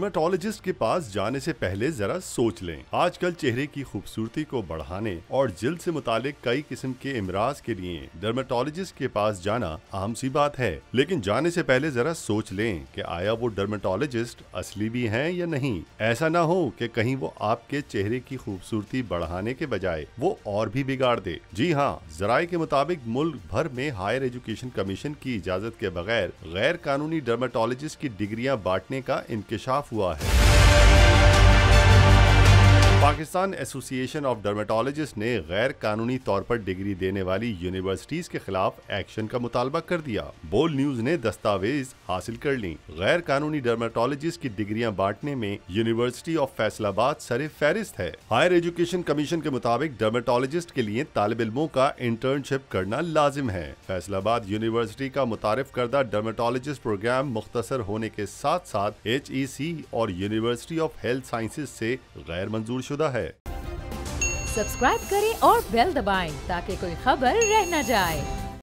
Dermatologist के पास जाने से पहले जरा सोच लें। आजकल चेहरे की खूबसूरती को बढ़ाने और जिल्द से मुतालिक कई किस्म के इमराज के लिए डर्मेटोलॉजिस्ट के पास जाना आम सी बात है, लेकिन जाने से पहले जरा सोच लें कि आया वो डर्मेटोलॉजिस्ट असली भी हैं या नहीं। ऐसा ना हो कि कहीं वो आपके चेहरे की खूबसूरती बढ़ाने के बजाय वो और भी बिगाड़ दे। जी हाँ, ज़राए के मुताबिक मुल्क भर में हायर एजुकेशन कमीशन की इजाजत के बगैर गैर कानूनी डर्मेटोलॉजिस्ट की डिग्रियां बांटने का इंकशाफ हुआ है। पाकिस्तान एसोसिएशन ऑफ डर्मेटोलॉजिस्ट ने गैर कानूनी तौर पर डिग्री देने वाली यूनिवर्सिटीज के खिलाफ एक्शन का मुतालबा कर दिया। बोल न्यूज ने दस्तावेज हासिल कर ली। गैर कानूनी डर्मेटोलॉजिस्ट की डिग्रियां बांटने में यूनिवर्सिटी ऑफ फैसलाबाद सरे फहरिस्त है। हायर एजुकेशन कमीशन के मुताबिक डर्मेटोलॉजिस्ट के लिए तालिब इल्मों का इंटर्नशिप करना लाजिम है। फैसलाबाद यूनिवर्सिटी का मुतारिफ करदा डर्मेटोलॉजिस्ट प्रोग्राम मुख्तसर होने के साथ साथ HEC और यूनिवर्सिटी ऑफ हेल्थ साइंसेज से गैर मंजूर शुदा है। सब्सक्राइब करें और बेल दबाएं ताकि कोई खबर रह न जाए।